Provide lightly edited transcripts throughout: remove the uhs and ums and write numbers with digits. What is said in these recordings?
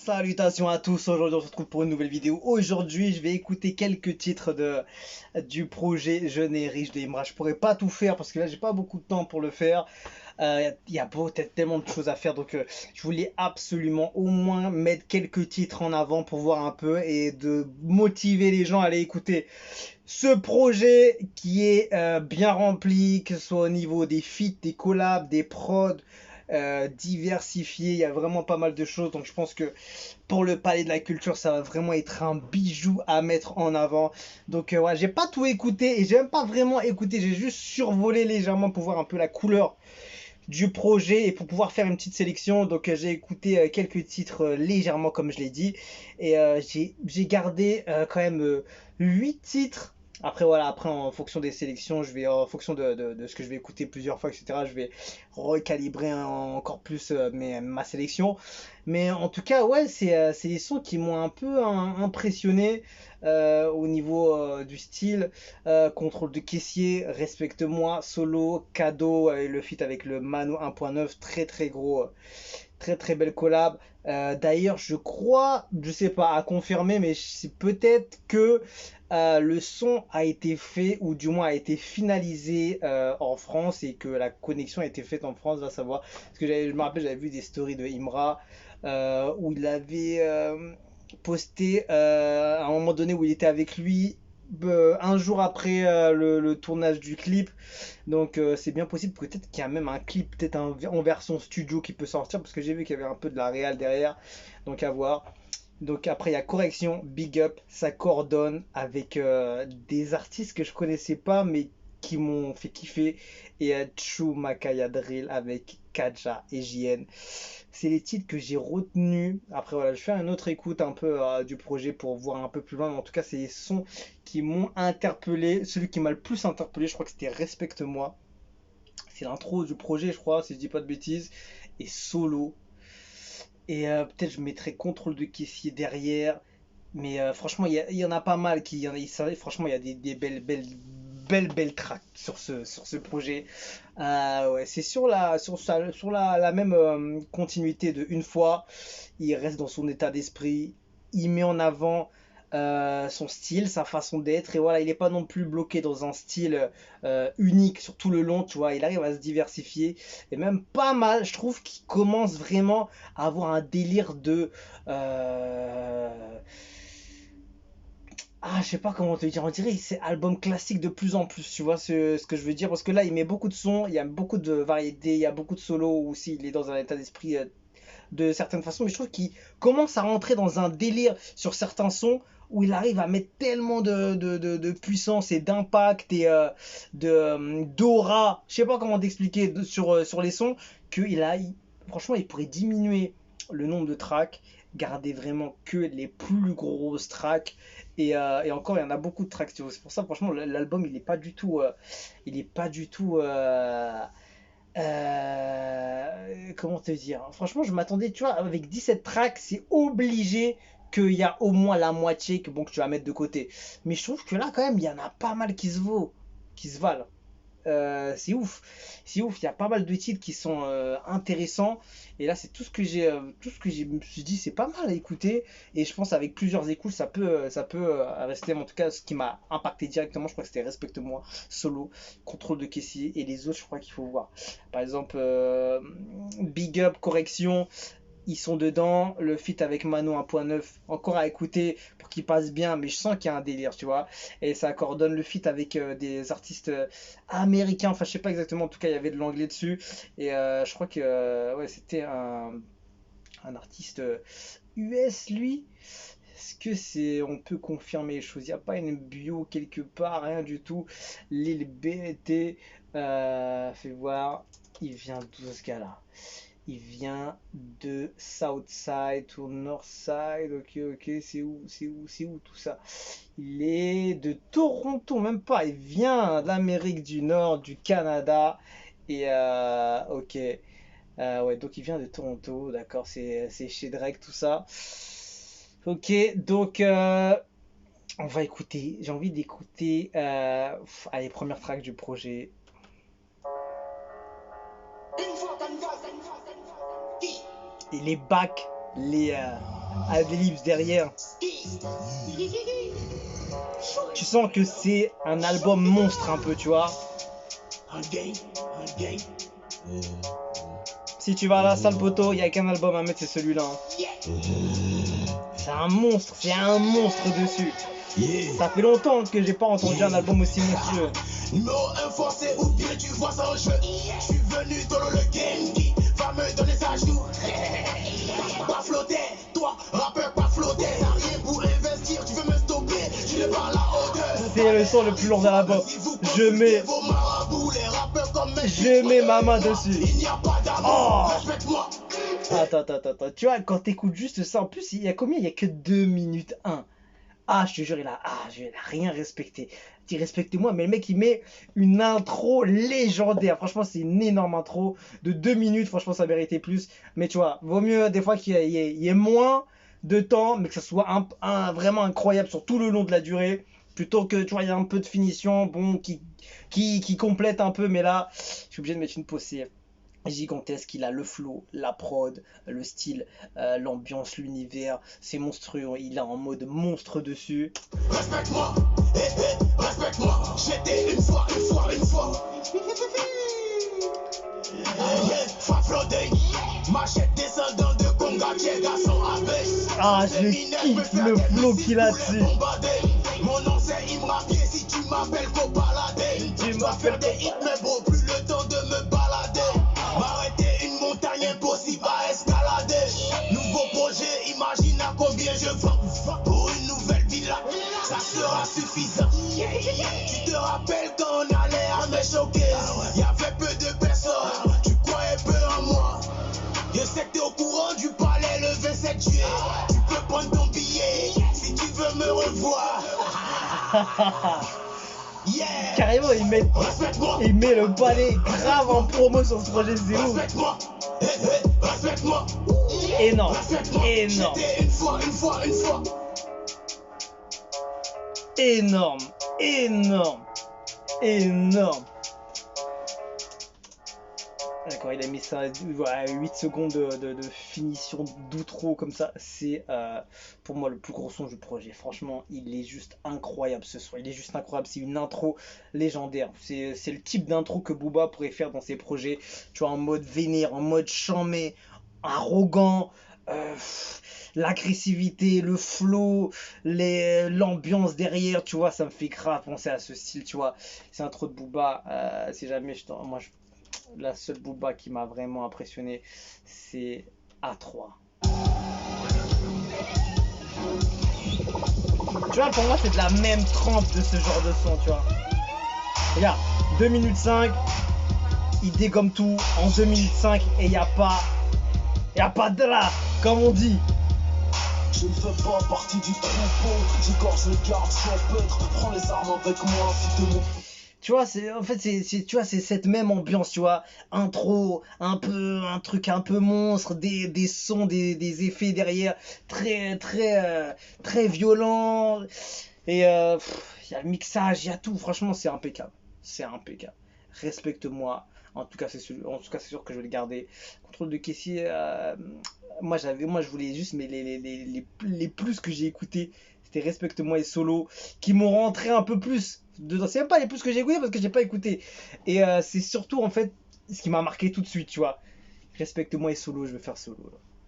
Salutations à tous, aujourd'hui on se retrouve pour une nouvelle vidéo. Aujourd'hui je vais écouter quelques titres du projet Jeune et Riche de Imra. Je pourrais pas tout faire parce que là j'ai pas beaucoup de temps pour le faire. Il y a peut-être tellement de choses à faire, donc je voulais absolument au moins mettre quelques titres en avant pour voir un peu et de motiver les gens à aller écouter ce projet qui est bien rempli, que ce soit au niveau des feats, des collabs, des prods, diversifiés. Il y a vraiment pas mal de choses, donc je pense que pour le palais de la culture, ça va vraiment être un bijou à mettre en avant. Donc ouais, j'ai pas tout écouté et j'ai même pas vraiment écouté, j'ai juste survolé légèrement pour voir un peu la couleur du projet et pour pouvoir faire une petite sélection. Donc j'ai écouté quelques titres légèrement comme je l'ai dit et j'ai gardé quand même 8 titres. Après voilà, après en fonction des sélections, je vais en fonction de ce que je vais écouter plusieurs fois, etc. Je vais recalibrer encore plus ma sélection. Mais en tout cas, ouais, c'est des sons qui m'ont un peu impressionné au niveau du style. Contrôle de caissier, respecte-moi, solo, cadeau, et le feat avec le Mano 1.9, très très gros, très très belle collab. D'ailleurs, je crois, je sais pas à confirmer, mais c'est peut-être que le son a été fait, ou du moins a été finalisé en France, et que la connexion a été faite en France, va savoir. Parce que je me rappelle, j'avais vu des stories de Imra où il avait posté à un moment donné où il était avec lui un jour après le tournage du clip. Donc c'est bien possible, peut-être qu'il y a même un clip, peut-être en version studio qui peut sortir, parce que j'ai vu qu'il y avait un peu de la réal derrière. Donc à voir. Donc après il y a Correction, Big Up, ça coordonne avec des artistes que je connaissais pas mais qui m'ont fait kiffer. Et True Makaya Drill avec Kaja et JN. C'est les titres que j'ai retenus. Après voilà, je fais une autre écoute un peu du projet pour voir un peu plus loin. Mais en tout cas c'est les sons qui m'ont interpellé. Celui qui m'a le plus interpellé, je crois que c'était Respecte-moi. C'est l'intro du projet, je crois, si je dis pas de bêtises. Et Solo. Et peut-être je mettrais Contrôle de caissier derrière. Mais franchement, il y en a pas mal qui. Franchement, il y a des belles tracks sur ce projet. Ouais, c'est sur la même continuité de Une fois. Il reste dans son état d'esprit. Il met en avant son style, sa façon d'être. Et voilà, il n'est pas non plus bloqué dans un style unique sur tout le long, tu vois. Il arrive à se diversifier. Et même pas mal, je trouve qu'il commence vraiment à avoir un délire de. Je sais pas comment te dire, on dirait que c'est album classique de plus en plus, tu vois ce que je veux dire, parce que là il met beaucoup de sons, il y a beaucoup de variétés, il y a beaucoup de solos aussi, il est dans un état d'esprit de certaines façons, mais je trouve qu'il commence à rentrer dans un délire sur certains sons où il arrive à mettre tellement de puissance et d'impact et d'aura, je sais pas comment t'expliquer sur les sons, franchement il pourrait diminuer le nombre de tracks, garder vraiment que les plus grosses tracks. Et encore, il y en a beaucoup de tracks. C'est pour ça, franchement, l'album, il est pas du tout. Comment te dire? Franchement, je m'attendais, tu vois, avec 17 tracks, c'est obligé qu'il y a au moins la moitié que tu vas mettre de côté. Mais je trouve que là, quand même, il y en a pas mal qui se valent. C'est ouf, c'est ouf. Il y a pas mal de titres qui sont intéressants. Et là, c'est tout ce que j'ai me suis dit, c'est pas mal à écouter. Et je pense avec plusieurs écoutes, ça peut rester. En tout cas, ce qui m'a impacté directement, je crois que c'était Respecte-moi, Solo, Contrôle de caissier. Et les autres, je crois qu'il faut voir. Par exemple, Big Up, Correction, ils sont dedans. Le feat avec Mano 1.9, encore à écouter pour qu'il passe bien, mais je sens qu'il y a un délire, tu vois. Et ça coordonne le feat avec des artistes américains, enfin je sais pas exactement, en tout cas il y avait de l'anglais dessus. Et je crois que ouais, c'était un artiste US lui. Est-ce que on peut confirmer les choses? Il n'y a pas une bio quelque part, rien du tout. Lil BT, fais voir, il vient d'où ce gars-là? Il vient de Southside ou Northside. Ok, ok, c'est où tout ça? Il est de Toronto, même pas. Il vient d'Amérique du Nord, du Canada. Et ok. Ouais, donc il vient de Toronto, d'accord, c'est chez Drake, tout ça. Ok, donc on va écouter. J'ai envie d'écouter allez, première track du projet. Il est back. les Adlibs derrière. Tu sens que c'est un album monstre un peu, tu vois. Si tu vas à la salle poteau, il n'y a qu'un album à mettre, c'est celui-là. Hein. C'est un monstre dessus. Ça fait longtemps que j'ai pas entendu un album aussi monstrueux. Numéro 1 forcé ou bien tu vois ça en jeu. Je suis venu dans le game qui va me donner sa joue. Pas flotter, toi rappeur pas flotter. T'as rien pour investir, tu veux me stopper. Tu n'es pas à la hauteur. C'est le son le plus long de l'album. Je mets ma main dessus. Oh. Attends. Tu vois, quand t'écoutes juste ça, en plus, il y a combien? Il y a que 2 minutes 1. Ah, je te jure, il a rien respecté. Dis respectez-moi, mais le mec il met une intro légendaire. Franchement, c'est une énorme intro de 2 minutes. Franchement, ça méritait plus. Mais tu vois, vaut mieux des fois qu'il y ait moins de temps, mais que ça soit vraiment incroyable sur tout le long de la durée. Plutôt que, tu vois, il y a un peu de finition, bon, qui complète un peu. Mais là, je suis obligé de mettre une pause. Gigantesque, il a le flow, la prod, le style, l'ambiance, l'univers, c'est monstrueux, il est en mode monstre dessus. Respecte-moi, respecte-moi, j'étais une fois. Machette descendant de Conga, garçon abeille. Ah, je kiffe le flow qu'il a dessus. Mon nom c'est Imra, si tu m'appelles Copaladé. Tu vas faire des hits, mais bon, plus le temps de me balader. M'arrêter une montagne impossible à escalader. Nouveau projet, imagine à combien je vends. Pour une nouvelle villa, ça sera suffisant. Tu te rappelles quand on allait à me choquer? Y'avait peu de personnes, tu croyais peu en moi. Je sais que t'es au courant du palais le 27 juillet. Tu peux prendre ton billet si tu veux me revoir. Yeah. Carrément, il met le palais grave en promo sur ce projet, c'est ouf. Énorme. Énorme. D'accord, il a mis ça, voilà, 8 secondes de finition d'outro comme ça. C'est pour moi le plus gros son du projet. Franchement, il est juste incroyable ce son. Il est juste incroyable. C'est une intro légendaire. C'est le type d'intro que Booba pourrait faire dans ses projets. Tu vois, en mode vénère, en mode chamé, arrogant. L'agressivité, le flow, l'ambiance derrière, tu vois, ça me fait grave penser à ce style, tu vois. C'est intro de Booba. Si jamais la seule Booba qui m'a vraiment impressionné, c'est A3. Tu vois, pour moi, c'est de la même trempe de ce genre de son, tu vois. Regarde, 2 minutes 5, il dégomme tout en 2 minutes 5 et il n'y a pas de là, comme on dit. Je ne fais pas partie du troupeau, j'égorge le garde champêtre, prends les armes avec moi si de mon... Tu vois, c'est cette même ambiance, tu vois, intro, un truc un peu monstre, des sons, des effets derrière, très violent, et il y a le mixage, il y a tout, franchement, c'est impeccable, respecte-moi, en tout cas, c'est sûr que je vais le garder. Contrôle de caissier, moi, je voulais juste, mais les plus que j'ai écoutés, c'était Respecte-moi et Solo, qui m'ont rentré un peu plus dedans. C'est même pas les plus que j'ai écouté parce que j'ai pas écouté. Et c'est surtout en fait ce qui m'a marqué tout de suite, tu vois. Respecte-moi et Solo, je veux faire Solo.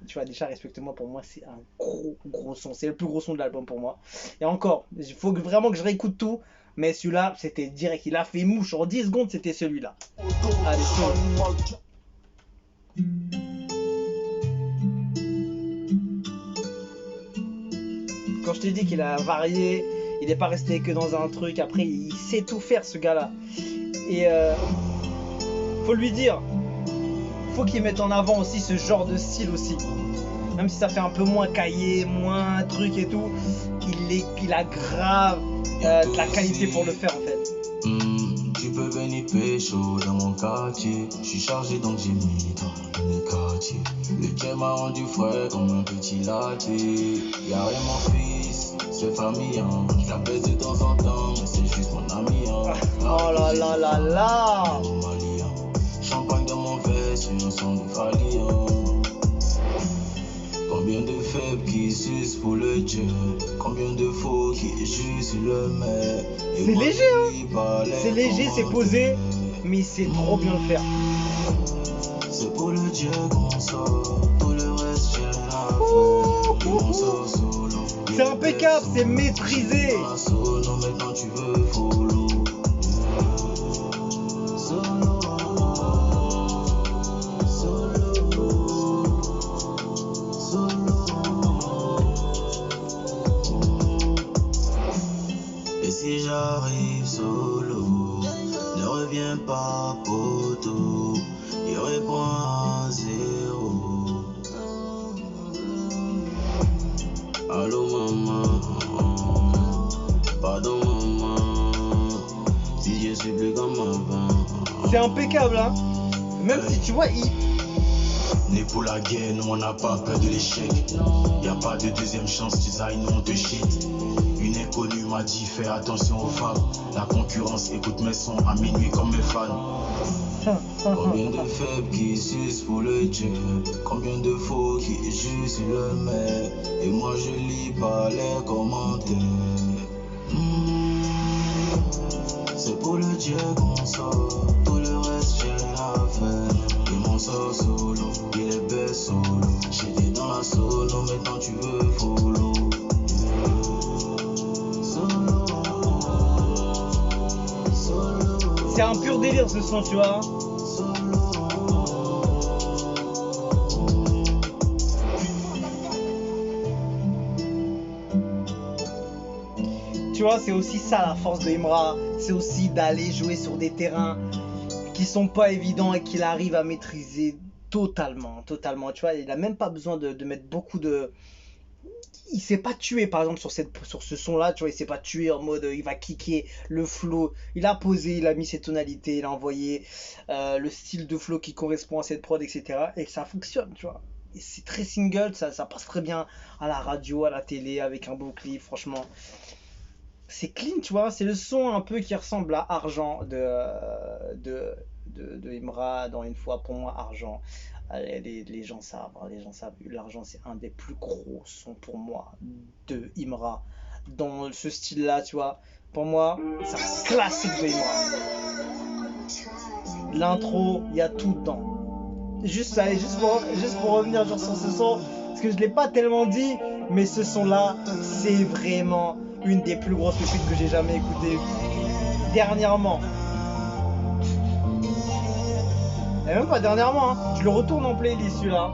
Tu vois, déjà Respecte-moi pour moi c'est un gros son. C'est le plus gros son de l'album pour moi. Et encore, il faut vraiment que je réécoute tout. Mais celui-là, c'était direct. Il a fait mouche. En 10 secondes, c'était celui-là. Allez, Solo. Quand je t'ai dit qu'il a varié, il n'est pas resté que dans un truc, après il sait tout faire ce gars-là. Et faut lui dire, faut qu'il mette en avant aussi ce genre de style aussi. Même si ça fait un peu moins cahier, moins truc et tout, il a grave de la qualité pour le faire en fait. Tu peux venir pécho dans mon quartier. Je suis chargé donc j'ai mis dans le quartier. Le Dieu m'a rendu frais comme un petit latte. Y'a rien mon fils, c'est famille. Je la baisse de temps en temps, mais c'est juste mon ami. Oh là là là là. Champagne dans mon verre, sur un son de Fali. Combien faibles qui sucent pour le jet? Combien de faux qui juste le met? C'est léger, hein. C'est léger, c'est posé, mais c'est trop bien le faire. C'est pour le jet qu'on sort, tout le reste j'ai rien à faire. Et on sort solo. C'est impeccable, c'est maîtrisé. Solo, maintenant tu veux follow. Solo, et si j'arrive solo, ne reviens pas poteau, il répond à 0. Allô maman, pardon maman, si je suis plus comme avant. C'est impeccable, hein. Même si tu vois, Né pour la guerre, nous on n'a pas peur de l'échec. Y'a pas de deuxième chance, design, nous on te shit. Une inconnue m'a dit fais attention aux femmes. La concurrence écoute mes sons à minuit comme mes fans. Combien de faibles qui sucent pour le jet? Combien de faux qui juste le met? Et moi je lis pas les commentaires. C'est pour le jet qu'on sort, tout le reste j'ai rien à faire. Et mon sort solo, il est best solo. J'étais dans la solo, maintenant tu veux follow. Solo, solo. c'est un pur délire ce son, tu vois. Tu vois, c'est aussi ça la force de Imra. C'est aussi d'aller jouer sur des terrains qui sont pas évidents et qu'il arrive à maîtriser totalement. Tu vois, il a même pas besoin de mettre beaucoup de. Il s'est pas tué par exemple sur ce son là, tu vois, il s'est pas tué en mode il va kicker le flow. Il a posé, il a mis ses tonalités, il a envoyé le style de flow qui correspond à cette prod, etc. Et ça fonctionne, tu vois. Et c'est très single, ça passe très bien à la radio, à la télé, avec un beau clip, franchement. C'est clean, tu vois, c'est le son un peu qui ressemble à Argent de Imra dans Une fois pour moi Argent. Les gens savent, hein, les gens savent, L'Argent c'est un des plus gros sons pour moi de Imra. Dans ce style-là, tu vois, pour moi, c'est un classique de Imra. L'intro, il y a tout dedans. Juste pour revenir sur ce son, parce que je l'ai pas tellement dit, mais ce son-là, c'est vraiment une des plus grosses pépites que j'ai jamais écoutées dernièrement. Et même pas dernièrement, hein. Tu le retournes en playlist celui-là.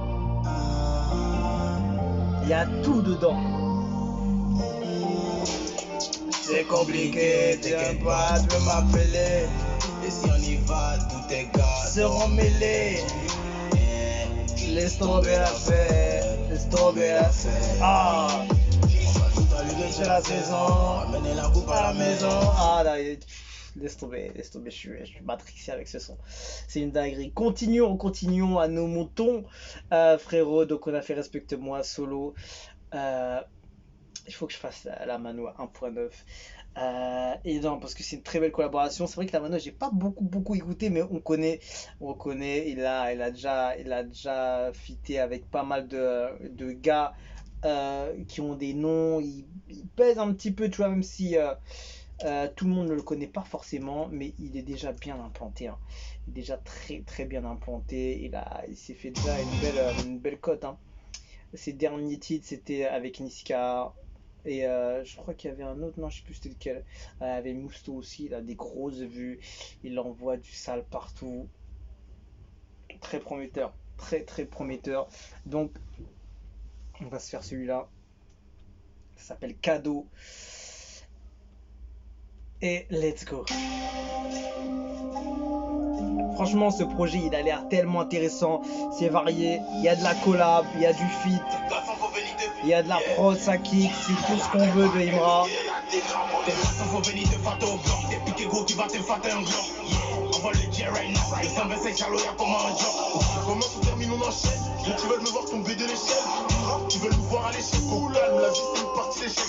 Il y a tout dedans. C'est compliqué, t'inquiète pas, tu peux m'appeler. Et si on y va, tous tes gars seront mêlés. Laisse tomber l'affaire, laisse tomber l'affaire. Ah, on va tout allumer sur la saison, ramener la coupe à la maison. Ah là, laisse tomber, je suis matrixé avec ce son. C'est une dinguerie. Continuons à nos moutons, frérot. Donc on a fait Respecte-moi solo. Il faut que je fasse la Mano à 1.9. Et non, parce que c'est une très belle collaboration. C'est vrai que la Mano, j'ai pas beaucoup écouté, mais on connaît. Il a déjà fité avec pas mal de gars qui ont des noms. Il pèse un petit peu, tu vois, même si tout le monde ne le connaît pas forcément, mais il est déjà bien implanté, hein. Il est déjà très bien implanté. Il s'est fait déjà une belle cote, hein. Ses derniers titres, c'était avec Niska. Et je crois qu'il y avait un autre, non, je sais plus c'était lequel. Il y avait Mousto aussi, il a des grosses vues. Il envoie du sale partout. Très prometteur. Très prometteur. Donc, on va se faire celui-là. Ça s'appelle Cadeau. Et let's go. Franchement, ce projet, il a l'air tellement intéressant. C'est varié. Il y a de la collab, il y a du feat, il y a de la prod, ça kick. C'est tout ce qu'on veut de Imra. Comment tu termines, on enchaîne. Donc tu veux me voir tomber de l'échelle. Tu veux me voir à l'échec. Au calme, la vie c'est une partie d'échec.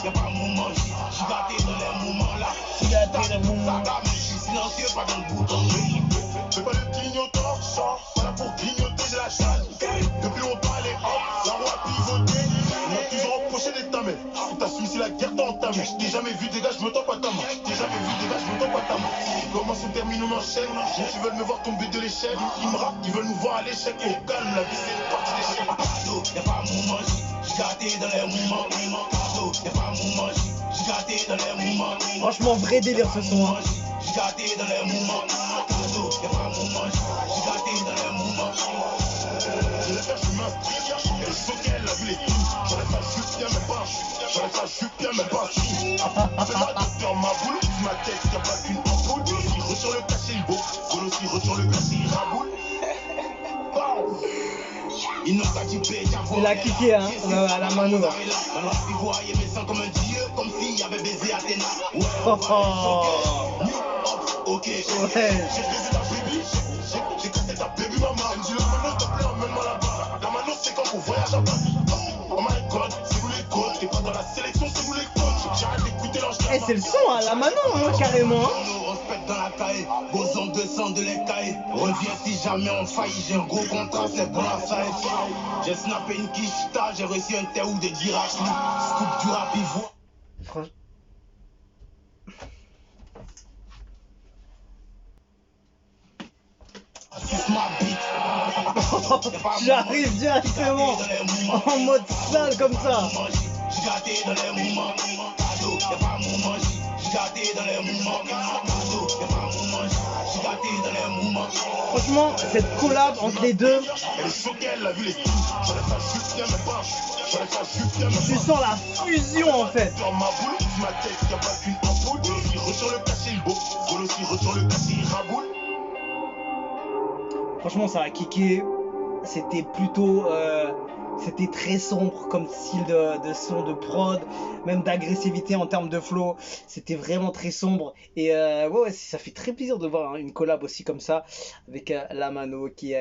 Y'a pas un moment, j'y gâté dans les moments là. J'y gâté dans les moments là. Je suis silencieux, pas dans le bouton. Fais pas le clignotant, pas là pour clignoter, j'ai la chatte. Depuis longtemps elle est hop, la roue a pivoté. la guerre t'entame. T'es jamais vu des gars, je me tends pas ta main. T'es jamais vu des gars, je me tends pas ta main. Commence, on termine, on enchaîne. Ils veulent me voir tomber de l'échelle. Ils me rappent, ils veulent nous voir à l'échec. Au calme, la vie c'est une partie d'échec. Cadeau, y'a pas mon magie. J'suis gâté dans les mouvements. Cadeau, y'a pas mon magie. J'suis gâté dans les mouvements. Franchement, vrai délire ce son. Hein. J'suis gâté dans les mouvements. Cadeau, y'a pas mon magie. J'suis gâté dans les mouvements. Je vais faire, je m'inspire. Elle saute qu'elle a vu les films. J'aurais pas juste bien, mais pas. J'aurais pas juste bien, mais pas. Appelle-moi docteur Maboule. Ma tête, y'a pas qu'une ampoule. Si retire le cachet, il beau. Solo si retire le cachet, il raboule. Il a kické hein, à la mano. Oh, oh. Ok, ouais. J'ai cassé ta baby maman. Elle me dit la mano te plaît, emmène-moi là-bas. La mano c'est quand on voyage à Paris. Oh my god, c'est nous les codes. T'es pas dans la sélection, c'est nous les codes. J'arrête d'écouter l'ange. Eh, c'est le son à la mano, hein, carrément. Dans la caille, boson 200 de l'écaille. Reviens si jamais on faillit, j'ai un gros contrat, c'est pour la faille. J'ai snappé une quicheta, j'ai reçu un terre ou des diracs. Scoop du rap, ivoire. J'arrive directement en mode sale comme ça. J'suis gâté dans les mouvements. Cadeau, y'a pas mon manche. J'suis gâté dans les mouvements. Cadeau, y'a pas mon manche. J'suis gâté dans les mouvements. Franchement, cette collab entre les deux. Elle est choquée, elle a vu les films. J'aurais pas juste bien, mais pas. J'aurais pas juste bien, mais pas. Tu sens la fusion en fait. Dans ma boule, ma tête, y'a pas qu'une ampoule. Si retire le cachet, il beau. Solo si retire le cachet, il raboule. Franchement, ça a kické. C'était plutôt. C'était très sombre comme style de son, de prod, même d'agressivité en termes de flow. C'était vraiment très sombre. Et ouais, ça fait très plaisir de voir hein, une collab aussi comme ça avec la Mano qui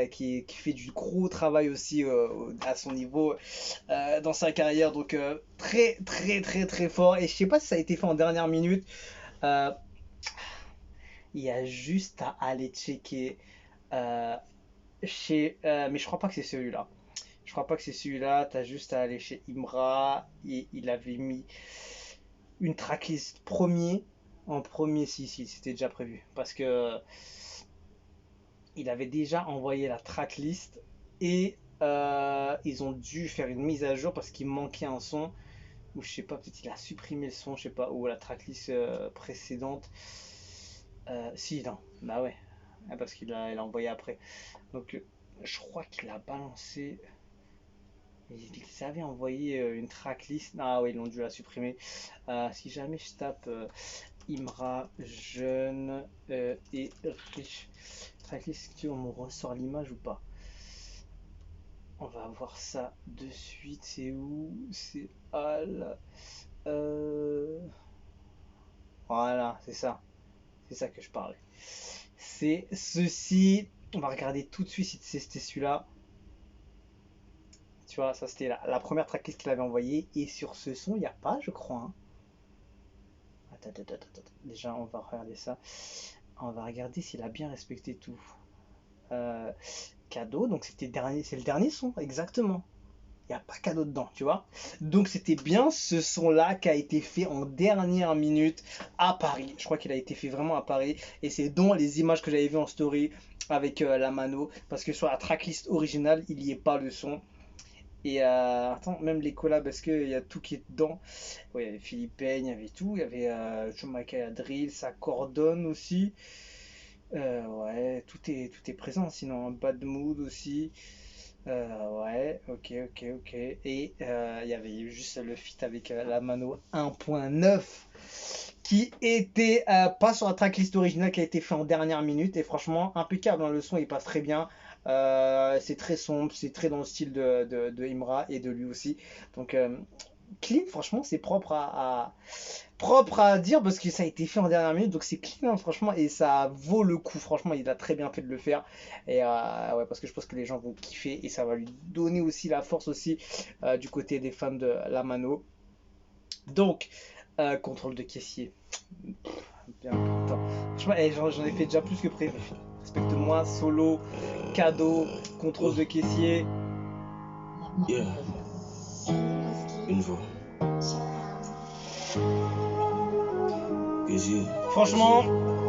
fait du gros travail aussi à son niveau dans sa carrière. Donc très très très très fort. Et je sais pas si ça a été fait en dernière minute. Il y a juste à aller checker mais je crois pas que c'est celui-là. Je crois pas que c'est celui-là. T'as juste à aller chez Imra. Et il avait mis une tracklist en premier. Si, c'était déjà prévu. Parce que il avait déjà envoyé la tracklist. Et ils ont dû faire une mise à jour parce qu'il manquait un son. Ou je sais pas, peut-être il a supprimé le son. Je sais pas. Ou la tracklist précédente. Si, non. Bah ouais. Parce qu'il a envoyé après. Donc je crois qu'il a balancé. Ils avaient envoyé une tracklist. Ah oui, ils l'ont dû la supprimer. Si jamais je tape Imra, jeune et riche. Tracklist, on me ressort l'image ou pas? On va voir ça de suite. C'est où? C'est Al. Voilà, c'est ça. C'est ça que je parlais. C'est ceci. On va regarder tout de suite si c'était celui-là. Tu vois, ça c'était la première tracklist qu'il avait envoyée. Et sur ce son, il n'y a pas, je crois. Hein. Attends. Déjà, on va regarder ça. On va regarder s'il a bien respecté tout. Cadeau, donc c'est le dernier son, exactement. Il n'y a pas cadeau dedans, tu vois. Donc c'était bien ce son-là qui a été fait en dernière minute à Paris. Je crois qu'il a été fait vraiment à Paris. Et c'est dont les images que j'avais vues en story avec la Mano. Parce que sur la tracklist originale, il n'y est pas le son. Et attends, même les collabs, parce qu'il y a tout qui est dedans. Ouais, il y avait Philippe Payne, il y avait tout. Il y avait Jamaica Drill, ça coordonne aussi. Ouais, tout est présent. Sinon, Bad Mood aussi. Ouais, ok. Et il y avait juste le feat avec la Mano 1.9 qui était pas sur la tracklist originale, qui a été fait en dernière minute. Et franchement, impeccable, hein, le son il passe très bien. C'est très sombre, c'est très dans le style de Imra et de lui aussi. Donc clean, franchement, c'est propre à dire parce que ça a été fait en dernière minute. Donc c'est clean, hein, franchement, et ça vaut le coup. Franchement, il a très bien fait de le faire. Et ouais, parce que je pense que les gens vont kiffer et ça va lui donner aussi la force aussi du côté des fans de la Mano. Donc contrôle de caissier. Bien, j'en ai fait déjà plus que prévu. Respecte-moi, solo, cadeau, contrôle de caissier. Yeah. Une voix. Franchement,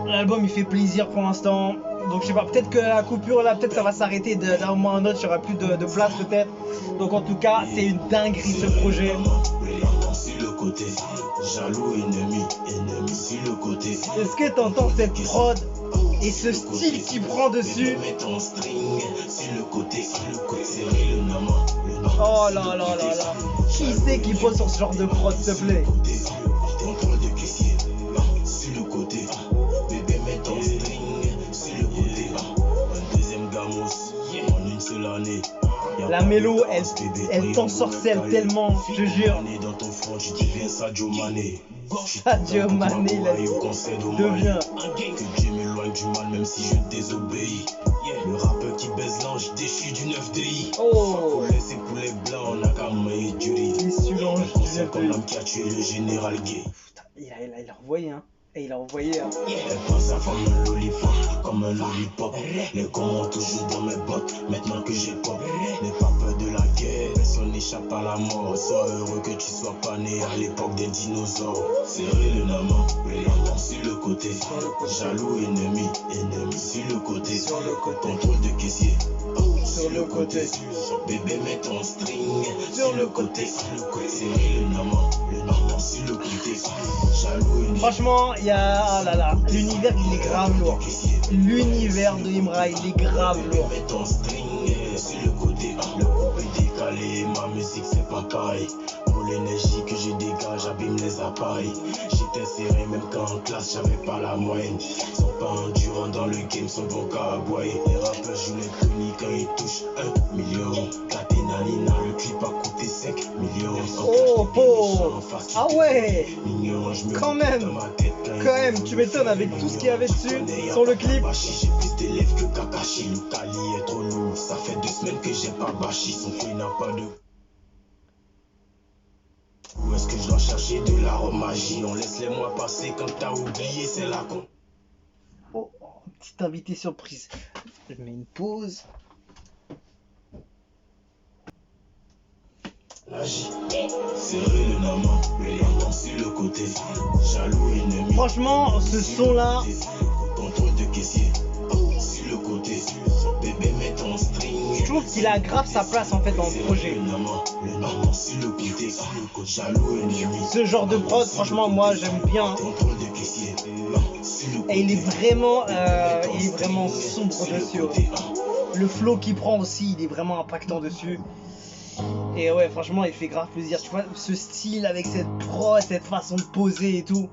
l'album il fait plaisir pour l'instant. Donc je sais pas, peut-être que la coupure là, peut-être ça va s'arrêter d'un moment à un autre, il n'y aura plus de place peut-être. Donc en tout cas, c'est une dinguerie ce projet. Sur le côté, jaloux ennemi sur le côté. Est-ce que t'entends cette prod et ce style qui prend dessus? Oh là là là là. Qui c'est qui pose sur ce genre de prod, s'il te plaît? Contrôle de caissier, sur le côté. Bébé met ton string, sur le côté. Un deuxième gamos, en une seule année. La mélo, elle t'ensorcelle tellement, je te jure. Dans ton front, tu deviens Sadio Mané. Sadio Mané, il a devient. Que Dieu m'éloigne du mal, même si je désobéis. Le rappeur qui baise l'ange, déchu du 9DI. Oh, Pour laisser poulet blanc, on a qu'à mailler du riz. il suit l'ange du C'est comme 9DI. l'homme qui a tué le général gay. Il a envoyé, hein. Et il a envoyé, hein. Elle pense à comme un lollipop, comme un lollipop. Les cons ont toujours dans mes bottes, maintenant que j'ai pop. N'aie pas peur de la guerre, personne n'échappe à la mort. Sois heureux que tu sois pas né à l'époque des dinosaures. Serrer le naman, sur le côté. Jaloux ennemi sur le côté. Contrôle de caissier, sur le côté. Bébé met ton string, sur le côté. Serrer le naman sur le côté. Jaloux ennemi. Franchement, il y a. Ah là là, l'univers il est grave lourd. L'univers de Imra il est grave lourd. Mets ton string sur le côté, le coupe est décalé, ma musique c'est pas pareil. Pour l'énergie que je dégage, j'abîme les appareils. J'étais serré même quand en classe j'avais pas la moyenne. Sont pas endurants dans le game, sont bons qu'à aboyer. Les rappeurs jouent les Tony quand ils touchent 1 million. Katenalina, le clip a coûté 5 millions. Oh, oh. Ah ouais, quand même, tu m'étonnes avec tout ce qu'il y avait dessus sur le clip. J'ai plus d'élèves que Kakashi, le Kali est trop lourd. Ça fait 2 semaines que j'ai pas bâchi, son fruit n'a pas de. Où est-ce que je dois chercher de l'aromagie? On laisse les mois passer quand t'as oublié, c'est là qu'on. Oh, petite invitée surprise. Je mets une pause. L'agi, serrer le naman sur le côté. Jaloux ennemi. Franchement, ce son là, Contrôle de caissier, sur le côté. Bébé met ton string. je trouve qu'il a grave sa place en fait dans le projet. Le naman sur le côté. Jaloux ennemi. Ce genre de prod, franchement, moi j'aime bien. Contrôle de caissier, sur le côté. Et il est vraiment sombre dessus. Ouais. Le flow qu'il prend aussi, il est vraiment impactant dessus. Et ouais, franchement, il fait grave plaisir. Tu vois, ce style avec cette prod, cette façon de poser et tout.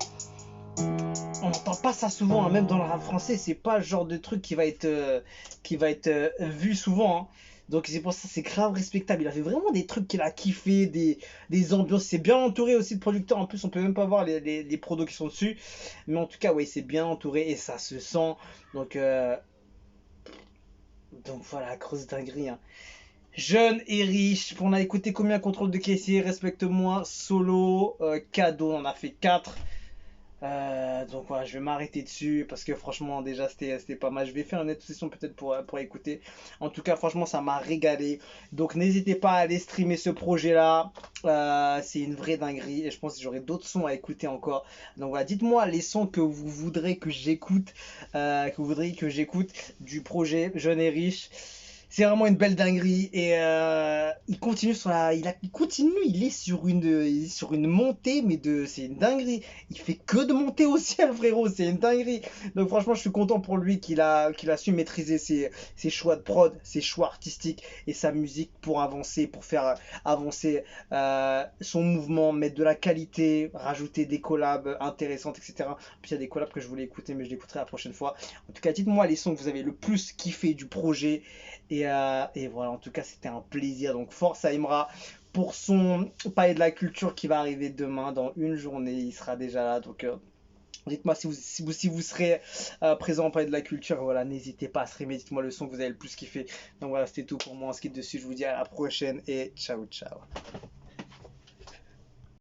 On n'entend pas ça souvent, hein. Même dans le rap français, c'est pas le genre de truc qui va être vu souvent, hein. Donc c'est pour ça, c'est grave respectable. Il a fait vraiment des trucs qu'il a kiffé, des ambiances. C'est bien entouré aussi de producteurs. En plus, on peut même pas voir les prodos qui sont dessus. Mais en tout cas, ouais, c'est bien entouré et ça se sent. Donc voilà, grosse dinguerie, hein. Jeune et riche. On a écouté combien contrôle de caissier? Respecte-moi, solo, cadeau, on en a fait 4. Donc voilà, je vais m'arrêter dessus parce que franchement déjà c'était pas mal. Je vais faire une autre session peut-être pour écouter. En tout cas franchement ça m'a régalé. Donc n'hésitez pas à aller streamer ce projet là. C'est une vraie dinguerie et je pense que j'aurai d'autres sons à écouter encore. Donc voilà, dites-moi les sons que vous voudrez que j'écoute, du projet Jeune et Riche. C'est vraiment une belle dinguerie et il continue il est sur une montée mais c'est une dinguerie. Il fait que de monter au ciel frérot, c'est une dinguerie. Donc franchement je suis content pour lui qu'il a su maîtriser ses choix de prod, ses choix artistiques et sa musique pour avancer, pour faire avancer son mouvement, mettre de la qualité, rajouter des collabs intéressantes, etc. Puis il y a des collabs que je voulais écouter mais je l'écouterai la prochaine fois. En tout cas dites-moi les sons que vous avez le plus kiffé du projet. Et voilà, en tout cas, c'était un plaisir. Donc, force à Imra pour son Palais de la Culture qui va arriver demain, dans une journée. Il sera déjà là. Donc, dites-moi si vous serez présent au Palais de la Culture. Voilà, n'hésitez pas à streamer. Dites-moi le son que vous avez le plus kiffé. Donc, voilà, c'était tout pour moi. On se quitte dessus. Je vous dis à la prochaine et ciao, ciao.